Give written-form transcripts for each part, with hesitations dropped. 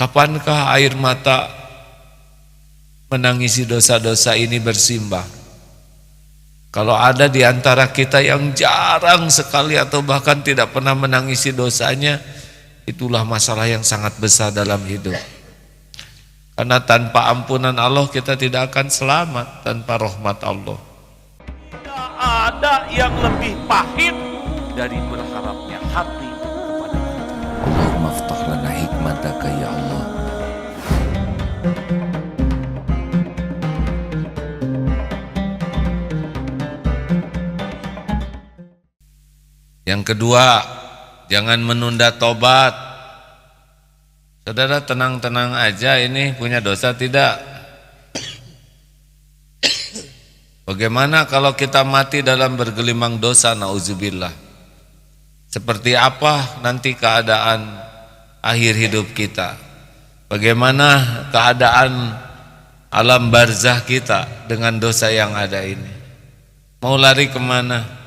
Kapankah air mata menangisi dosa-dosa ini bersimbah? Kalau ada di antara kita yang jarang sekali atau bahkan tidak pernah menangisi dosanya, itulah masalah yang sangat besar dalam hidup. Karena tanpa ampunan Allah kita tidak akan selamat, tanpa rahmat Allah. Tidak ada yang lebih pahit dari berharapnya hati kepada Allah. Allahumma aftah lana hikmataka ya Allah. Yang kedua, jangan menunda tobat. Saudara tenang-tenang aja, ini punya dosa tidak? Bagaimana kalau kita mati dalam bergelimang dosa, na'udzubillah? Seperti apa nanti keadaan akhir hidup kita? Bagaimana keadaan alam barzah kita dengan dosa yang ada ini? Mau lari kemana?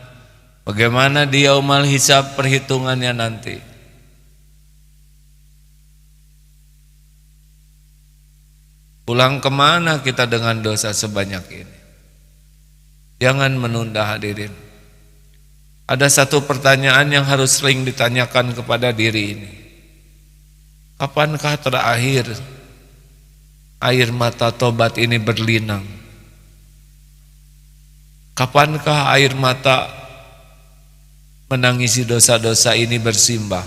Bagaimana di yaumul hisab perhitungannya nanti? Pulang kemana kita dengan dosa sebanyak ini? Jangan menunda, hadirin. Ada satu pertanyaan yang harus sering ditanyakan kepada diri ini. Kapankah terakhir air mata tobat ini berlinang? Kapankah air mata menangisi dosa-dosa ini bersimbah?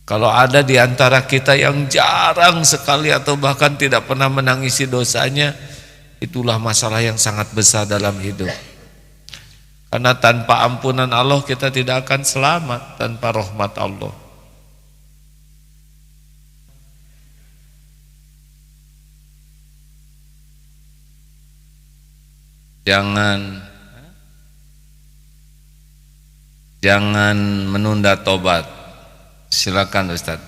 Kalau ada di antara kita yang jarang sekali atau bahkan tidak pernah menangisi dosanya, itulah masalah yang sangat besar dalam hidup. Karena tanpa ampunan Allah kita tidak akan selamat, tanpa rahmat Allah. Jangan menunda tobat. Silakan Ustaz.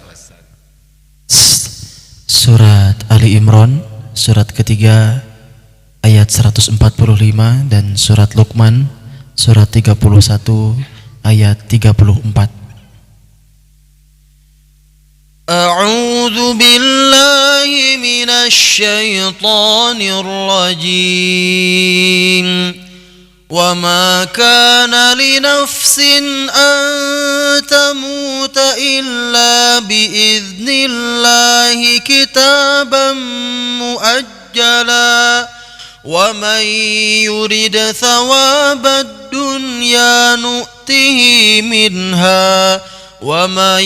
Surat Ali Imran, surat ketiga ayat 145, dan surat Luqman, surat 31 ayat 34. A'udzu billahi minasy syaithanir rajim. وَمَا كَانَ لِنَفْسٍ أَن تَمُوتَ إِلَّا بِإِذْنِ اللَّهِ كِتَابًا مُؤَجَّلًا وَمَن يُرِدْ ثَوَابَ الدُّنْيَا نُؤْتِهِ مِنْهَا وَمَن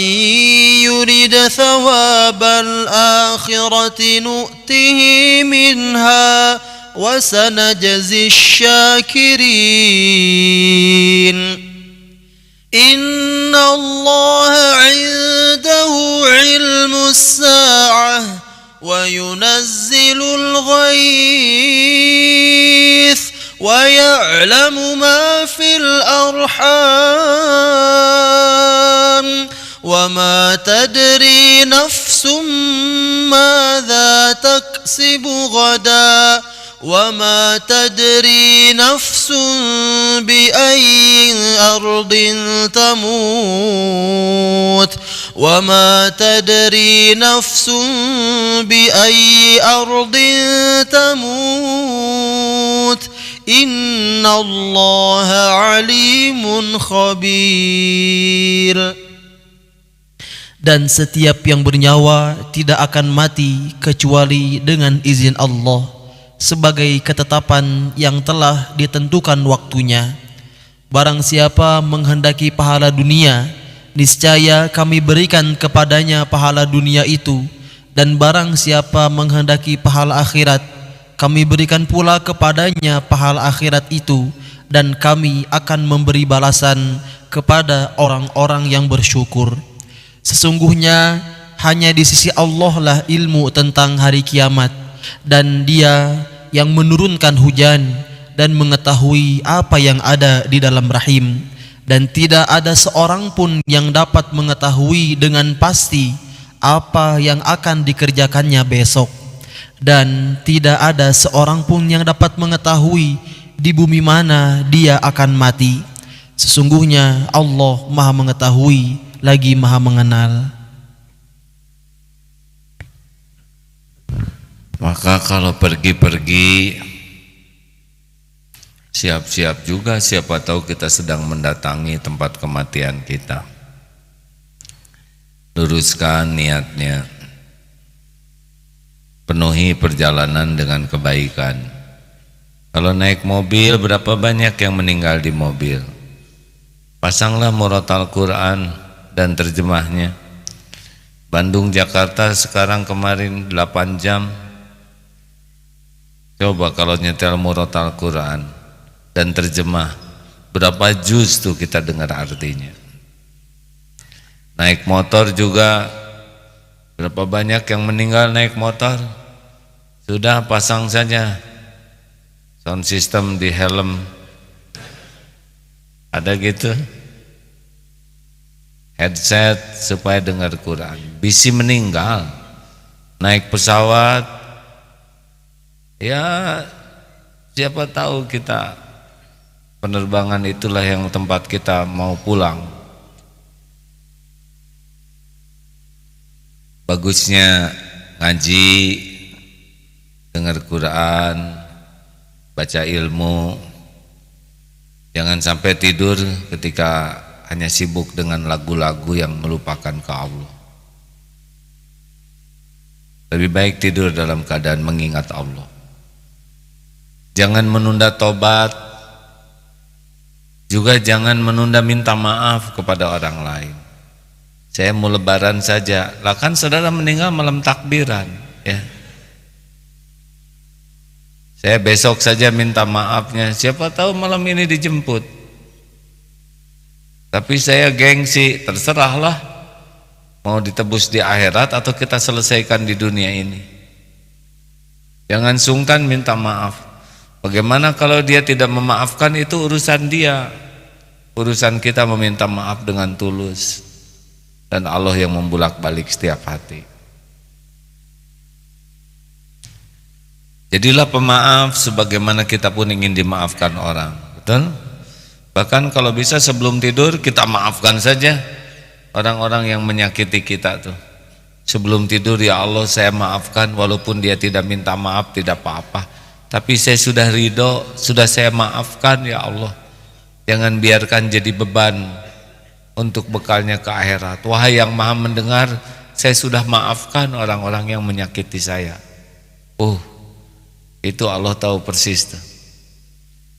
يُرِدْ ثَوَابَ الْآخِرَةِ نُؤْتِهِ مِنْهَا وَسَنَجْزِي الشَّاكِرِينَ إِنَّ اللَّهَ عِندَهُ عِلْمُ السَّاعَةِ وَيُنَزِّلُ الْغَيْثَ وَيَعْلَمُ مَا فِي الْأَرْحَامِ وَمَا تَدْرِي نَفْسٌ مَاذَا تَكْسِبُ غَدًا وَمَا تَدْرِي نَفْسٌ بِأَيِّ أَرْضٍ تَمُوتُ وَمَا تَدْرِي نَفْسٌ بِأَيِّ أَرْضٍ تَمُوتُ إِنَّ اللَّهَ عَلِيمٌ خَبِيرٌ. Dan setiap yang bernyawa tidak akan mati kecuali dengan izin Allah, sebagai ketetapan yang telah ditentukan waktunya. Barang siapa menghendaki pahala dunia, niscaya kami berikan kepadanya pahala dunia itu, dan barang siapa menghendaki pahala akhirat, kami berikan pula kepadanya pahala akhirat itu, dan kami akan memberi balasan kepada orang-orang yang bersyukur. Sesungguhnya hanya di sisi Allah lah ilmu tentang hari kiamat, dan Dia yang menurunkan hujan dan mengetahui apa yang ada di dalam rahim, dan tidak ada seorang pun yang dapat mengetahui dengan pasti apa yang akan dikerjakannya besok, dan tidak ada seorang pun yang dapat mengetahui di bumi mana dia akan mati. Sesungguhnya Allah Maha mengetahui lagi Maha mengenal. Maka kalau pergi-pergi, siap-siap juga, siapa tahu kita sedang mendatangi tempat kematian kita. Luruskan niatnya, penuhi perjalanan dengan kebaikan. Kalau naik mobil, berapa banyak yang meninggal di mobil? Pasanglah murotal Quran dan terjemahnya. Bandung Jakarta sekarang kemarin 8 jam. Coba kalau nyetel murotal Quran dan terjemah, berapa juz tuh kita dengar artinya. Naik motor juga, berapa banyak yang meninggal naik motor? Sudah pasang saja sound system di helm, ada gitu, headset supaya dengar Quran. Bisi meninggal naik pesawat, ya siapa tahu kita penerbangan itulah yang tempat kita mau pulang. Bagusnya ngaji, dengar Quran, baca ilmu. Jangan sampai tidur ketika hanya sibuk dengan lagu-lagu yang melupakan ke Allah. Lebih baik tidur dalam keadaan mengingat Allah. Jangan menunda tobat, juga jangan menunda minta maaf kepada orang lain. Saya mau lebaran saja, lah kan saudara meninggal malam takbiran, ya. Saya besok saja minta maafnya, siapa tahu malam ini dijemput. Tapi saya gengsi, terserahlah, mau ditebus di akhirat atau kita selesaikan di dunia ini. Jangan sungkan minta maaf. Bagaimana kalau dia tidak memaafkan, itu urusan dia. Urusan kita meminta maaf dengan tulus, dan Allah yang membulak-balik setiap hati. Jadilah pemaaf sebagaimana kita pun ingin dimaafkan orang. Betul? Bahkan kalau bisa sebelum tidur kita maafkan saja orang-orang yang menyakiti kita tuh. Sebelum tidur, ya Allah saya maafkan, walaupun dia tidak minta maaf tidak apa-apa, tapi saya sudah ridho, sudah saya maafkan ya Allah. Jangan biarkan jadi beban untuk bekalnya ke akhirat. Wahai yang maha mendengar, saya sudah maafkan orang-orang yang menyakiti saya. Itu Allah tahu persis tuh.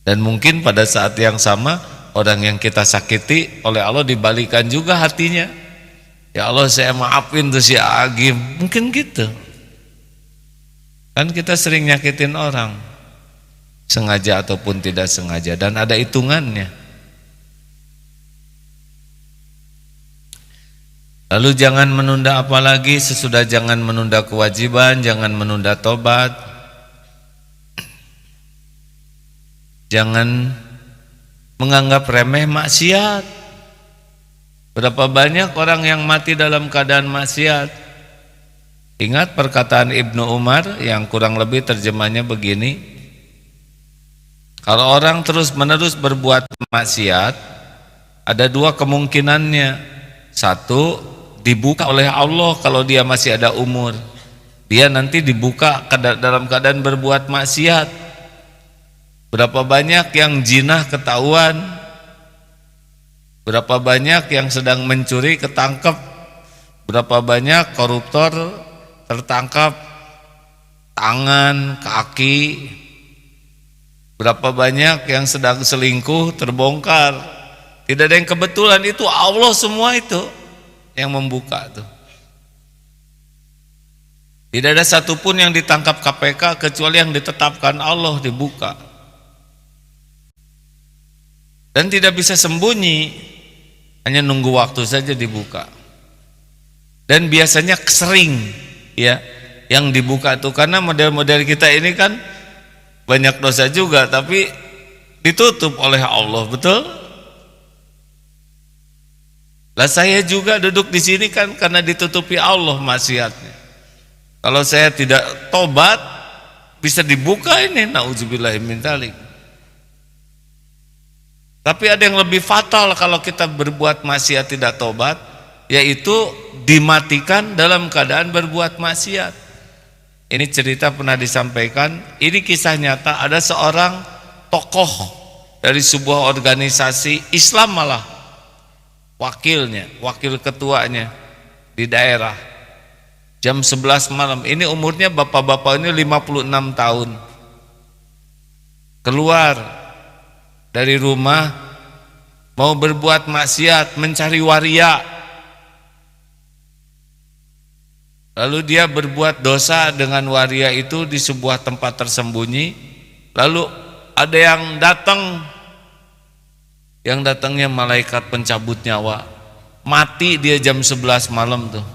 Dan mungkin pada saat yang sama orang yang kita sakiti oleh Allah dibalikan juga hatinya. Ya Allah saya maafin tuh si Agim, mungkin gitu. Kan kita sering nyakitin orang, sengaja ataupun tidak sengaja, dan ada hitungannya. Lalu jangan menunda, apalagi sesudah jangan menunda kewajiban, jangan menunda tobat, jangan menganggap remeh maksiat. Berapa banyak orang yang mati dalam keadaan maksiat. Ingat perkataan Ibnu Umar yang kurang lebih terjemahnya begini: kalau orang terus-menerus berbuat maksiat, ada dua kemungkinannya. Satu, dibuka oleh Allah kalau dia masih ada umur. Dia nanti dibuka dalam keadaan berbuat maksiat. Berapa banyak yang jinah ketahuan, berapa banyak yang sedang mencuri ketangkep, berapa banyak koruptor tertangkap tangan, kaki, berapa banyak yang sedang selingkuh terbongkar. Tidak ada yang kebetulan, itu Allah semua itu yang membuka tuh. Tidak ada satupun yang ditangkap KPK kecuali yang ditetapkan Allah dibuka. Dan tidak bisa sembunyi, hanya nunggu waktu saja dibuka. Dan biasanya sering ya yang dibuka tuh, karena model-model kita ini kan banyak dosa juga tapi ditutup oleh Allah, betul? Lah saya juga duduk di sini kan karena ditutupi Allah maksiatnya. Kalau saya tidak tobat bisa dibuka ini, nauzubillahi min dzalik. Tapi ada yang lebih fatal kalau kita berbuat maksiat tidak tobat, yaitu dimatikan dalam keadaan berbuat maksiat. Ini cerita pernah disampaikan, ini kisah nyata, ada seorang tokoh dari sebuah organisasi Islam malah, wakilnya, wakil ketuanya di daerah. Jam 11 malam, ini umurnya bapak-bapak ini 56 tahun. Keluar dari rumah mau berbuat maksiat, mencari waria. Lalu dia berbuat dosa dengan waria itu di sebuah tempat tersembunyi. Lalu ada yang datang, yang datangnya malaikat pencabut nyawa. Mati dia jam 11 malam tuh,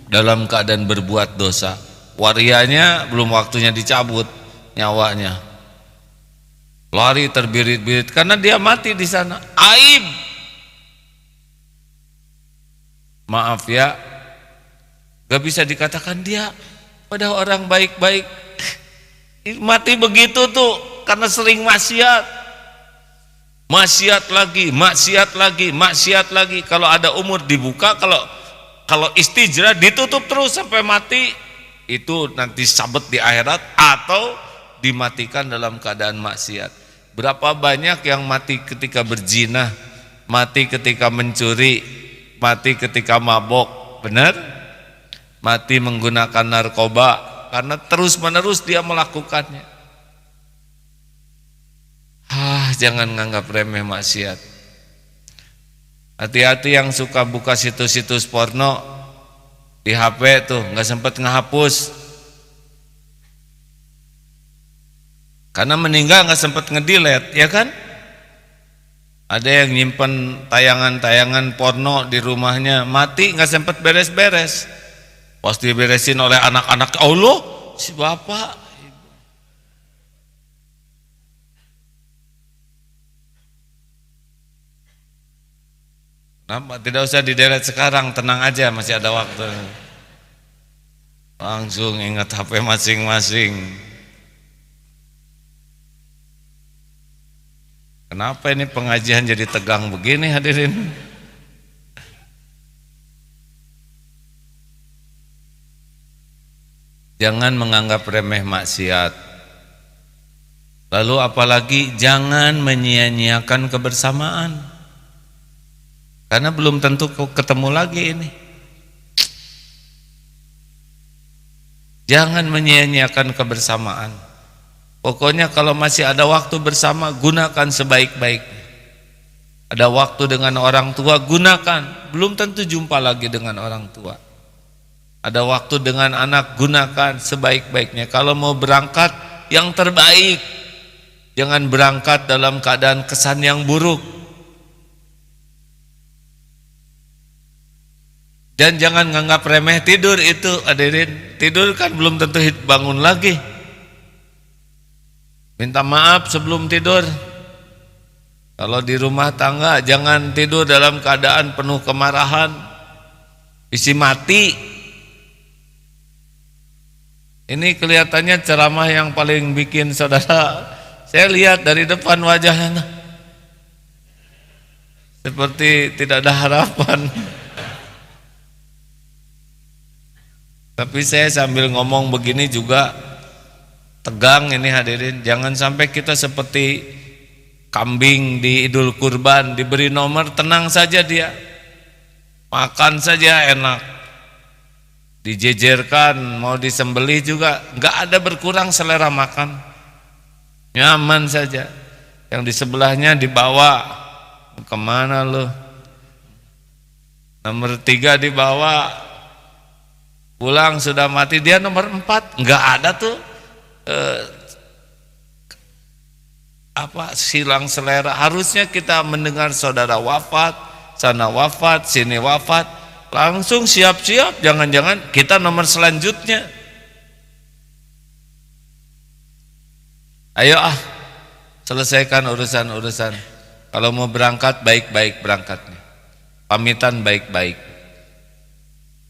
dalam keadaan berbuat dosa. Warianya belum waktunya dicabut nyawanya, lari terbirit-birit karena dia mati di sana. Aib, maaf ya, gak bisa dikatakan dia pada orang baik-baik. Mati begitu tuh karena sering maksiat. Maksiat lagi, maksiat lagi, maksiat lagi. Kalau ada umur dibuka, kalau istijrah ditutup terus sampai mati. Itu nanti sabet di akhirat atau dimatikan dalam keadaan maksiat. Berapa banyak yang mati ketika berzina, mati ketika mencuri, mati ketika mabok, benar? Mati menggunakan narkoba karena terus-menerus dia melakukannya. Jangan nganggap remeh maksiat. Hati-hati yang suka buka situs-situs porno di HP tuh, nggak sempat ngehapus. Karena meninggal nggak sempat ngedelete, ya kan? Ada yang nyimpen tayangan-tayangan porno di rumahnya, mati nggak sempat beres-beres. Pas diberesin oleh anak-anak, Allah, si bapak. Kenapa? Tidak usah didelete sekarang, tenang aja, masih ada waktu. Langsung ingat HP masing-masing. Kenapa ini pengajian jadi tegang begini hadirin? Jangan menganggap remeh maksiat. Lalu apalagi jangan menyia-nyiakan kebersamaan. Karena belum tentu ketemu lagi ini. Jangan menyia-nyiakan kebersamaan. Pokoknya kalau masih ada waktu bersama, gunakan sebaik-baiknya. Ada waktu dengan orang tua, gunakan. Belum tentu jumpa lagi dengan orang tua. Ada waktu dengan anak, gunakan sebaik-baiknya. Kalau mau berangkat, yang terbaik. Jangan berangkat dalam keadaan kesan yang buruk. Dan jangan nganggap remeh tidur itu, hadirin. Tidur kan belum tentu bangun lagi. Minta maaf sebelum tidur. Kalau di rumah tangga jangan tidur dalam keadaan penuh kemarahan, isi mati. Ini kelihatannya ceramah yang paling bikin saudara, saya lihat dari depan wajahnya seperti tidak ada harapan. Tapi saya sambil ngomong begini juga tegang ini hadirin. Jangan sampai kita seperti kambing di Idul Kurban, diberi nomor tenang saja dia, makan saja enak, dijejerkan mau disembelih juga nggak ada berkurang selera makan, nyaman saja. Yang di sebelahnya dibawa kemana lo, nomor 3 dibawa, pulang sudah mati, dia nomor 4, nggak ada tuh silang selera. Harusnya kita mendengar saudara wafat, sana wafat, sini wafat, langsung siap-siap, jangan-jangan kita nomor selanjutnya. Ayo selesaikan urusan-urusan. Kalau mau berangkat, baik-baik berangkatnya, pamitan baik-baik.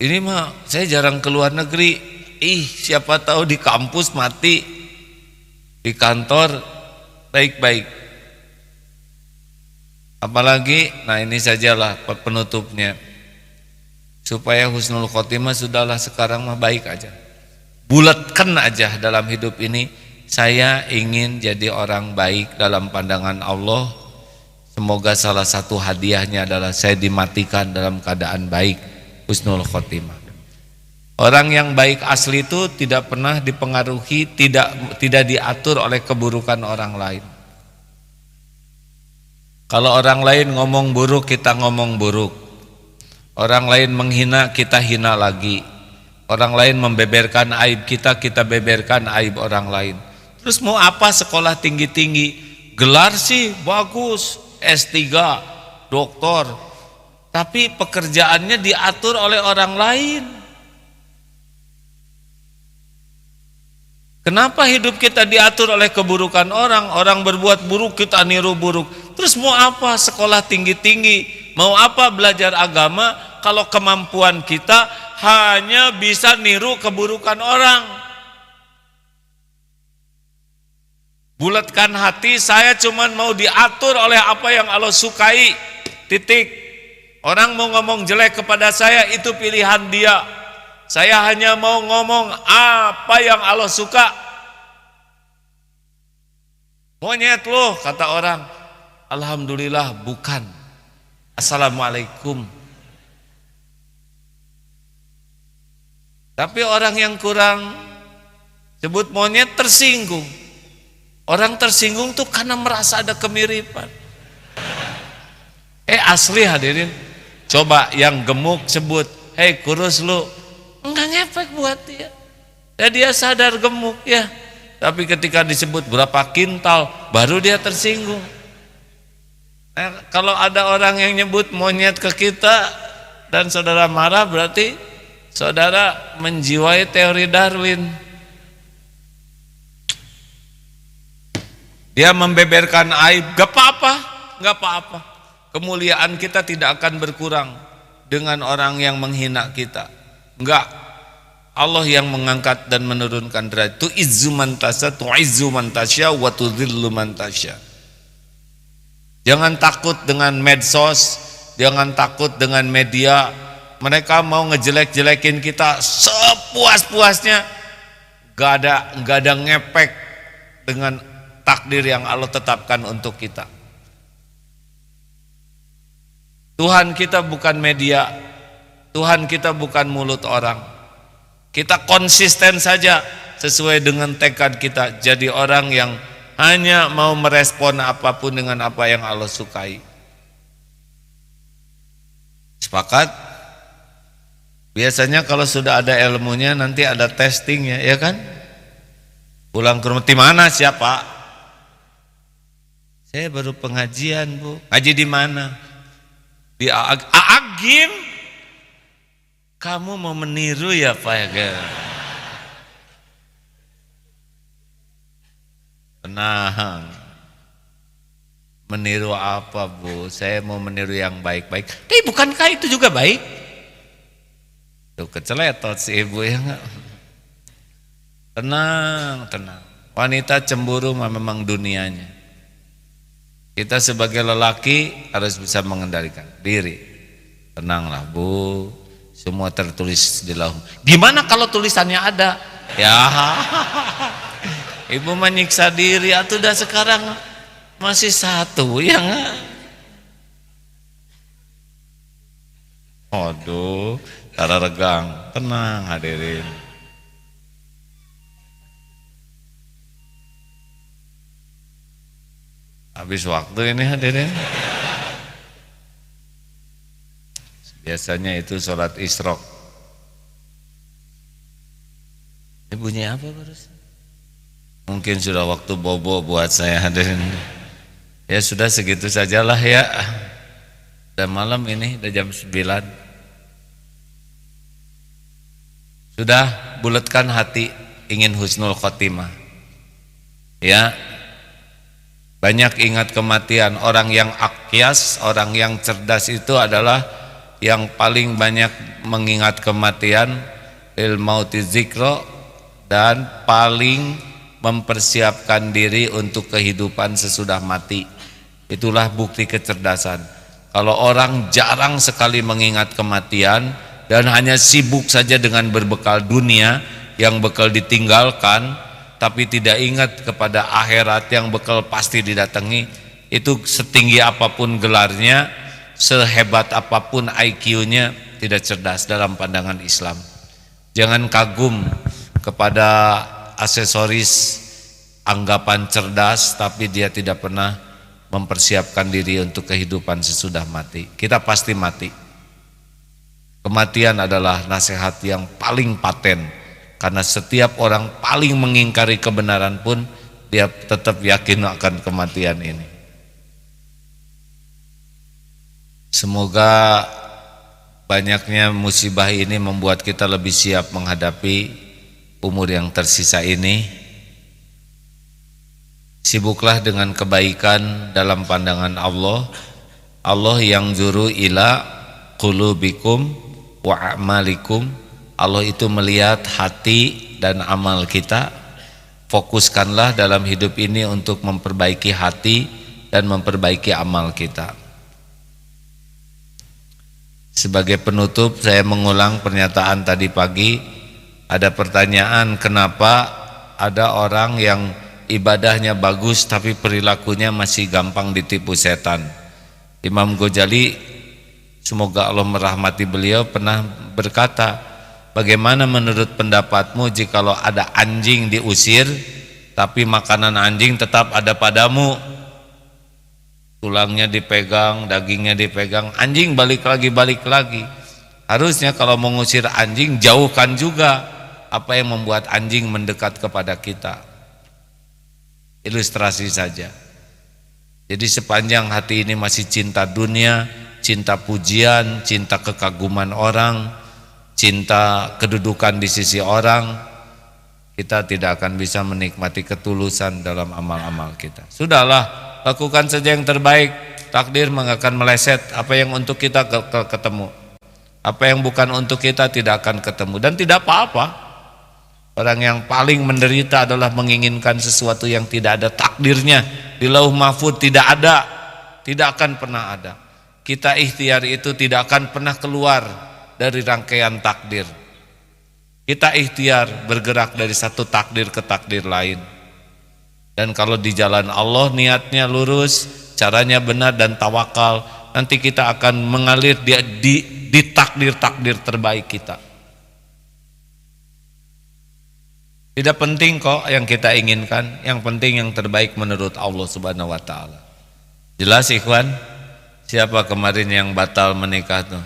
Ini mah saya jarang keluar negeri. Siapa tahu di kampus mati, di kantor baik-baik. Apalagi, nah ini sajalah penutupnya. supaya husnul khotimah. Sudahlah sekarang mah baik aja, bulatkan aja dalam hidup ini, saya ingin jadi orang baik dalam pandangan Allah. Semoga salah satu hadiahnya adalah saya dimatikan dalam keadaan baik, husnul khotimah. Orang yang baik asli itu tidak pernah dipengaruhi, tidak diatur oleh keburukan orang lain. Kalau orang lain ngomong buruk, kita ngomong buruk. Orang lain menghina, kita hina lagi. Orang lain membeberkan aib kita, kita beberkan aib orang lain. Terus mau apa sekolah tinggi-tinggi? Gelar sih bagus, S3, doktor, tapi pekerjaannya diatur oleh orang lain. Kenapa hidup kita diatur oleh keburukan orang? Orang berbuat buruk, kita niru buruk. Terus mau apa sekolah tinggi-tinggi? Mau apa belajar agama kalau kemampuan kita hanya bisa niru keburukan orang? Bulatkan hati, saya cuman mau diatur oleh apa yang Allah sukai, titik. Orang mau ngomong jelek kepada saya, itu pilihan dia. Saya hanya mau ngomong apa yang Allah suka. Monyet loh, kata orang. Alhamdulillah bukan. Assalamualaikum. Tapi orang yang kurang sebut monyet tersinggung. Orang tersinggung tuh karena merasa ada kemiripan. Asli hadirin. Coba yang gemuk sebut, hei kurus lu. Enggak ngefek buat dia. Ya dia sadar gemuk ya. Tapi ketika disebut berapa kintal, baru dia tersinggung. Nah, kalau ada orang yang nyebut monyet ke kita dan saudara marah, berarti saudara menjiwai teori Darwin. Dia membeberkan aib, gak apa-apa, gak apa-apa. Kemuliaan kita tidak akan berkurang dengan orang yang menghina kita. Enggak. Allah yang mengangkat dan menurunkan derajat. Tu'izzu man tasya, tu'izzu man tasya, wa tudhillu man tasya. Jangan takut dengan medsos, jangan takut dengan media. Mereka mau ngejelek-jelekin kita sepuas-puasnya. Gak ada ngepek dengan takdir yang Allah tetapkan untuk kita. Tuhan kita bukan media, Tuhan kita bukan mulut orang. Kita konsisten saja sesuai dengan tekad kita, jadi orang yang hanya mau merespon apapun dengan apa yang Allah sukai. Sepakat? Biasanya kalau sudah ada ilmunya nanti ada testingnya, ya kan? Pulang ke rumah, di mana siapa? Saya baru pengajian, Bu. Ngaji di mana? Di Agim. Kamu mau meniru ya Pak ya? Tenang. Meniru apa Bu? Saya mau meniru yang baik-baik. Bukankah itu juga baik? Tuh keceletot si ibu ya enggak? Tenang, tenang. Wanita cemburu memang dunianya. Kita sebagai lelaki harus bisa mengendalikan diri. Tenanglah Bu. Semua tertulis di lauh. Gimana kalau tulisannya ada? Ya, ibu menyiksa diri. Atau udah sekarang masih satu, ya nggak? Aduh, cara regang. Tenang hadirin. Habis waktu ini hadirin. Biasanya itu sholat isyraq. Ini bunyi apa barusan? Mungkin sudah waktu bobo buat saya hadirin. Ya sudah segitu sajalah ya. Dan malam ini udah jam 9. Sudah bulatkan hati ingin husnul khotimah. Ya. Banyak ingat kematian. Orang yang akyas, orang yang cerdas itu adalah yang paling banyak mengingat kematian, il mauti zikro, dan paling mempersiapkan diri untuk kehidupan sesudah mati. Itulah bukti kecerdasan. Kalau orang jarang sekali mengingat kematian, dan hanya sibuk saja dengan berbekal dunia yang bekal ditinggalkan, tapi tidak ingat kepada akhirat yang bekal pasti didatangi, itu setinggi apapun gelarnya, sehebat apapun IQ-nya, tidak cerdas dalam pandangan Islam. Jangan kagum kepada aksesoris anggapan cerdas, tapi dia tidak pernah mempersiapkan diri untuk kehidupan sesudah mati. Kita pasti mati. Kematian adalah nasihat yang paling paten, karena setiap orang paling mengingkari kebenaran pun dia tetap yakin akan kematian ini. Semoga banyaknya musibah ini membuat kita lebih siap menghadapi umur yang tersisa ini. Sibuklah dengan kebaikan dalam pandangan Allah. Allah yang juru ila qulubikum wa a'malikum. Allah itu melihat hati dan amal kita. Fokuskanlah dalam hidup ini untuk memperbaiki hati dan memperbaiki amal kita. Sebagai penutup, saya mengulang pernyataan tadi pagi. Ada pertanyaan, kenapa ada orang yang ibadahnya bagus tapi perilakunya masih gampang ditipu setan. Imam Ghazali, semoga Allah merahmati beliau, pernah berkata, bagaimana menurut pendapatmu jikalau ada anjing diusir tapi makanan anjing tetap ada padamu? Tulangnya dipegang, dagingnya dipegang, anjing balik lagi. Harusnya kalau mengusir anjing, jauhkan juga apa yang membuat anjing mendekat kepada kita. Ilustrasi saja. Jadi sepanjang hati ini masih cinta dunia, cinta pujian, cinta kekaguman orang, cinta kedudukan di sisi orang, kita tidak akan bisa menikmati ketulusan dalam amal-amal kita. Sudahlah, lakukan saja yang terbaik. Takdir akan meleset. Apa yang untuk kita ketemu, apa yang bukan untuk kita tidak akan ketemu. Dan tidak apa-apa. Orang yang paling menderita adalah menginginkan sesuatu yang tidak ada takdirnya. Di Lauh Mahfuz tidak ada, tidak akan pernah ada. Kita ikhtiar itu tidak akan pernah keluar dari rangkaian takdir. Kita ikhtiar bergerak dari satu takdir ke takdir lain. Dan kalau di jalan Allah niatnya lurus, caranya benar dan tawakal, nanti kita akan mengalir di takdir-takdir terbaik kita. Tidak penting kok yang kita inginkan, yang penting yang terbaik menurut Allah Subhanahu wa taala. Jelas ikhwan? Siapa kemarin yang batal menikah tuh?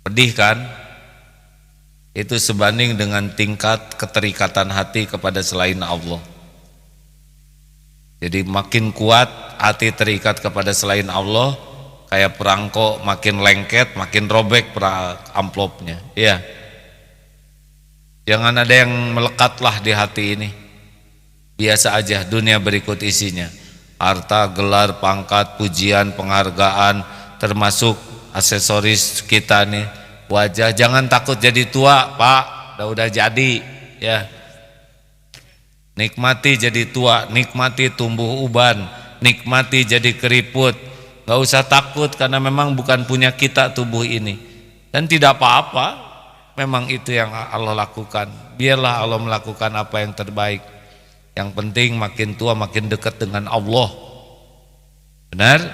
Pedih kan? Itu sebanding dengan tingkat keterikatan hati kepada selain Allah. Jadi makin kuat hati terikat kepada selain Allah, kayak perangko makin lengket, makin robek amplopnya. Iya. Jangan ada yang melekatlah di hati ini. Biasa aja, dunia berikut isinya. Harta, gelar, pangkat, pujian, penghargaan, termasuk aksesoris kita nih. Wajah, jangan takut jadi tua, Pak. Udah jadi, ya. Nikmati jadi tua, nikmati tumbuh uban, nikmati jadi keriput. Gak usah takut karena memang bukan punya kita tubuh ini. Dan tidak apa-apa. Memang itu yang Allah lakukan. Biarlah Allah melakukan apa yang terbaik. Yang penting makin tua makin dekat dengan Allah. Benar?